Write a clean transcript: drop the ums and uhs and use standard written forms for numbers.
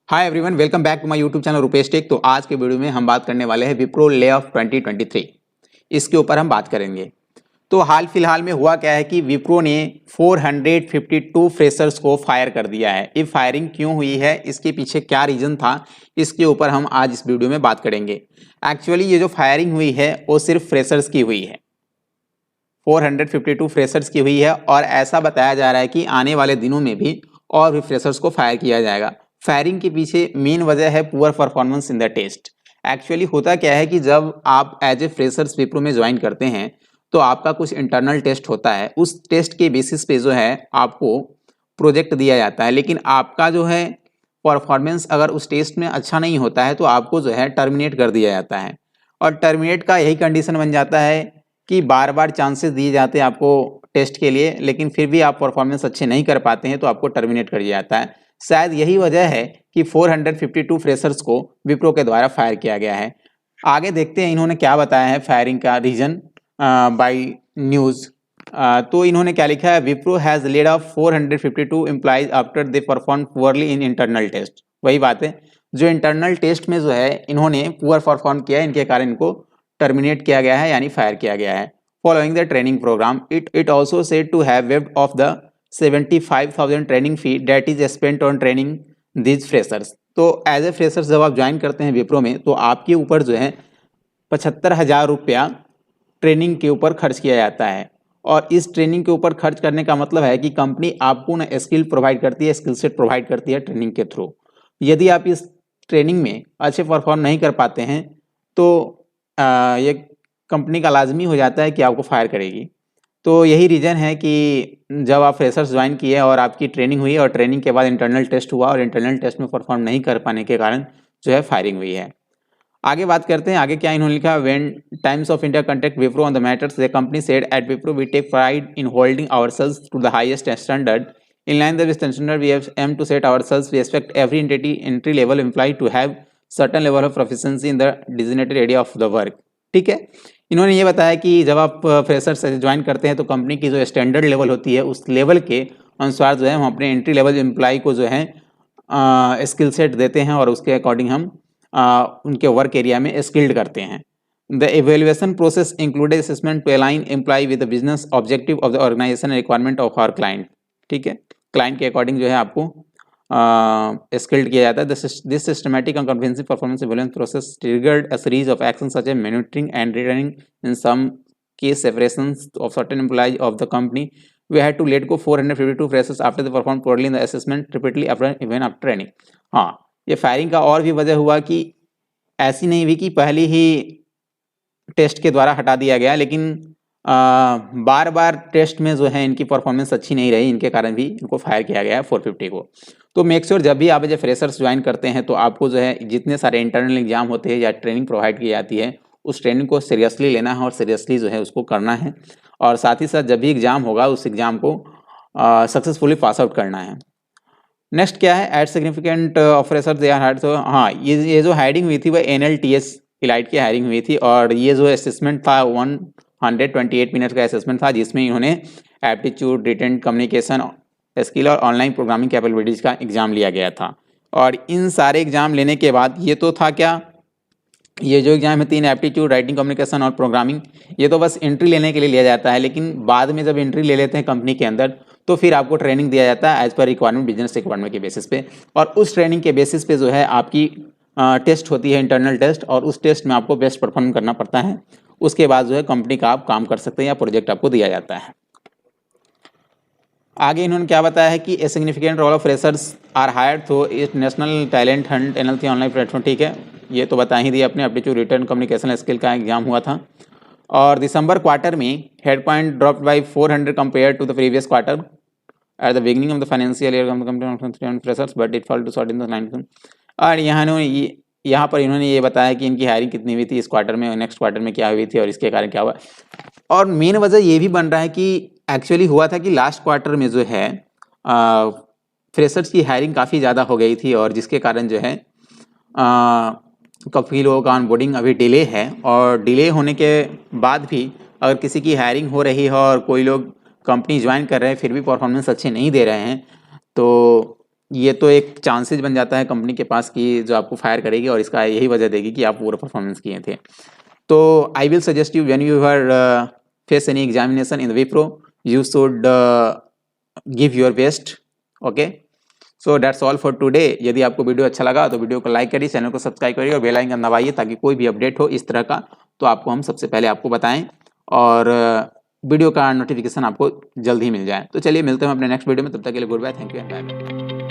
Hi everyone, welcome back to my YouTube channel Rupesh tech. तो आज के वीडियो में हम बात करने वाले हैं विप्रो ले ऑफ 2023। इसके ऊपर हम बात करेंगे। तो हाल फिलहाल में हुआ क्या है कि विप्रो ने 452 फ्रेशर्स को फायर कर दिया है। ये फायरिंग क्यों हुई है, इसके पीछे क्या रीज़न था, इसके ऊपर हम आज इस वीडियो में बात करेंगे। एक्चुअली ये जो फायरिंग हुई है वो सिर्फ फ्रेशर्स की हुई है, 452 फ्रेशर्स की हुई है और ऐसा बताया जा रहा है कि आने वाले दिनों में भी और भी फ्रेशर्स को फायर किया जाएगा। फायरिंग के पीछे मेन वजह है poor performance in the test. Actually होता क्या है कि जब आप एज ए फ्रेशर्स विप्रो में ज्वाइन करते हैं तो आपका कुछ इंटरनल टेस्ट होता है। उस टेस्ट के बेसिस पे जो है आपको प्रोजेक्ट दिया जाता है, लेकिन आपका जो है परफॉर्मेंस अगर उस टेस्ट में अच्छा नहीं होता है तो आपको जो है टर्मिनेट कर दिया जाता है। और टर्मिनेट का यही कंडीशन बन जाता है कि बार बार चांसेस दिए जाते हैं आपको टेस्ट के लिए, लेकिन फिर भी आप परफॉर्मेंस अच्छे नहीं कर पाते हैं तो आपको टर्मिनेट कर दिया जाता है। शायद यही वजह है कि 452 फ्रेशर्स को विप्रो के द्वारा फायर किया गया है। आगे देखते हैं इन्होंने क्या बताया है फायरिंग का रीजन बाय न्यूज़। तो इन्होंने क्या लिखा है, Wipro has laid off 452 employees after they perform poorly in internal test. वही बात है, जो इंटरनल टेस्ट में जो है इन्होंने पुअर परफॉर्म किया है, इनके कारण इनको टर्मिनेट किया गया है यानी फायर किया गया है। Following the training program it also said to have waived off the 75,000 training fee that is spent on training these freshers. तो एज ए फ्रेशर्स जब आप ज्वाइन करते हैं विप्रो में तो आपके ऊपर जो है 75,000 रुपया ट्रेनिंग के ऊपर खर्च किया जाता है। और इस ट्रेनिंग के ऊपर खर्च करने का मतलब है कि कंपनी आपको ना स्किल प्रोवाइड करती है, स्किल सेट प्रोवाइड करती है ट्रेनिंग के थ्रू। यदि आप इस ट्रेनिंग में अच्छे परफॉर्म नहीं कर पाते हैं तो ये कंपनी का लाजमी हो जाता है कि आपको फायर करेगी। तो यही रीज़न है कि जब आप फ्रेशर्स ज्वाइन किए और आपकी ट्रेनिंग हुई और ट्रेनिंग के बाद इंटरनल टेस्ट हुआ और इंटरनल टेस्ट में परफॉर्म नहीं कर पाने के कारण जो है फायरिंग हुई है। आगे बात करते हैं, आगे क्या इन्होंने लिखा, when Times of India contact Wipro on the matters the company said at Wipro we take pride in holding ourselves to the highest standard in line with standard we have aim to set ourselves we expect every entry level employee to have certain level of proficiency in the designated area of the work. ठीक है, इन्होंने ये बताया कि जब आप fresher से join करते हैं तो कंपनी की जो स्टैंडर्ड लेवल होती है उस लेवल के अनुसार जो है हम अपने एंट्री लेवल एम्प्लॉय को जो है स्किल सेट देते हैं और उसके अकॉर्डिंग हम उनके वर्क एरिया में स्किल्ड करते हैं। The evaluation process included assessment to align employee with the business objective of the organisation requirement of our client. ठीक है, क्लाइंट के अकॉर्डिंग जो है आपको स्किल्ड किया जाता है। This systematic and comprehensive performance evaluation process triggered a series of actions such as monitoring and retraining in some case separations of certain employees of the company. We had to let go 452 freshers after they performed poorly in the assessment repeatedly after even after training. हाँ, ये firing का और भी वजह हुआ कि ऐसी नहीं हुई कि पहले ही टेस्ट के द्वारा हटा दिया गया, लेकिन बार बार टेस्ट में जो है इनकी परफॉर्मेंस अच्छी नहीं रही, इनके कारण भी इनको फायर किया गया है 450 को। तो मेक श्योर जब भी आप एज फ्रेशर्स ज्वाइन करते हैं तो आपको जो है जितने सारे इंटरनल एग्जाम होते हैं या ट्रेनिंग प्रोवाइड की जाती है उस ट्रेनिंग को सीरियसली लेना है और सीरियसली जो है उसको करना है। और साथ ही साथ जब भी एग्जाम होगा उस एग्जाम को सक्सेसफुली पास आउट करना है। नेक्स्ट क्या है, एट सिग्निफिकेंट ऑफरेसर दे आर हायर्ड। तो हाँ, ये जो हायरिंग हुई थी वह NLTS इलाइट की हायरिंग हुई थी और ये जो असेसमेंट था 128 मिनट का असेसमेंट था जिसमें इन्होंने एप्टीट्यूड, रिटन कम्युनिकेशन स्किल और ऑनलाइन प्रोग्रामिंग कैपेबिलिटीज़ का एग्ज़ाम लिया गया था। और इन सारे एग्ज़ाम लेने के बाद ये तो था क्या, ये जो एग्जाम है 3 एप्टीट्यूड, राइटिंग, कम्युनिकेशन और प्रोग्रामिंग, ये तो बस एंट्री लेने के लिए लिया जाता है। लेकिन बाद में जब एंट्री ले लेते हैं कंपनी के अंदर तो फिर आपको ट्रेनिंग दिया जाता है as per requirement, business requirement के बेसिस पे। और उस ट्रेनिंग के बेसिस पे जो है आपकी टेस्ट होती है, इंटरनल टेस्ट, और उस टेस्ट में आपको बेस्ट परफॉर्म करना पड़ता है। उसके बाद जो है कंपनी का आप काम कर सकते हैं या प्रोजेक्ट आपको दिया जाता है। आगे इन्होंने क्या बताया है कि a significant role of freshers are hired through इस national talent hunt NLT online platform. ठीक है, ये तो बता ही दिया अपने एप्टीट्यूड, रिटर्न, कम्युनिकेशन स्किल का एग्जाम हुआ था। और दिसंबर क्वार्टर में head point dropped by 400 compare to the previous quarter at the beginning of the financial year company freshers but it fall to short in the 9। और यहाँ पर इन्होंने ये बताया कि इनकी हायरिंग कितनी हुई थी इस क्वार्टर में और नेक्स्ट क्वार्टर में क्या हुई थी और इसके कारण क्या हुआ। और मेन वजह ये भी बन रहा है कि एक्चुअली हुआ था कि लास्ट क्वार्टर में जो है फ्रेशर्स की हायरिंग काफ़ी ज़्यादा हो गई थी और जिसके कारण जो है काफ़ी लोगों का ऑनबोर्डिंग अभी डिले है। और डिले होने के बाद भी अगर किसी की हायरिंग हो रही है और कोई लोग कंपनी ज्वाइन कर रहे हैं फिर भी परफॉर्मेंस अच्छे नहीं दे रहे हैं तो ये तो एक चांसेस बन जाता है कंपनी के पास कि जो आपको फायर करेगी और इसका यही वजह देगी कि आप पूरा परफॉर्मेंस किए थे। तो I will suggest you when you are face any examination in Wipro you should give your best. Okay, so that's all for today. यदि आपको वीडियो अच्छा लगा तो वीडियो को लाइक करिए, चैनल को सब्सक्राइब करिए और बेल आइकन दबाइए ताकि कोई भी अपडेट हो इस तरह का तो आपको हम सबसे पहले आपको बताएं और वीडियो का नोटिफिकेशन आपको जल्द ही मिल जाए। तो चलिए मिलते हैं अपने नेक्स्ट वीडियो में, तब तक के लिए good bye, thank you and bye.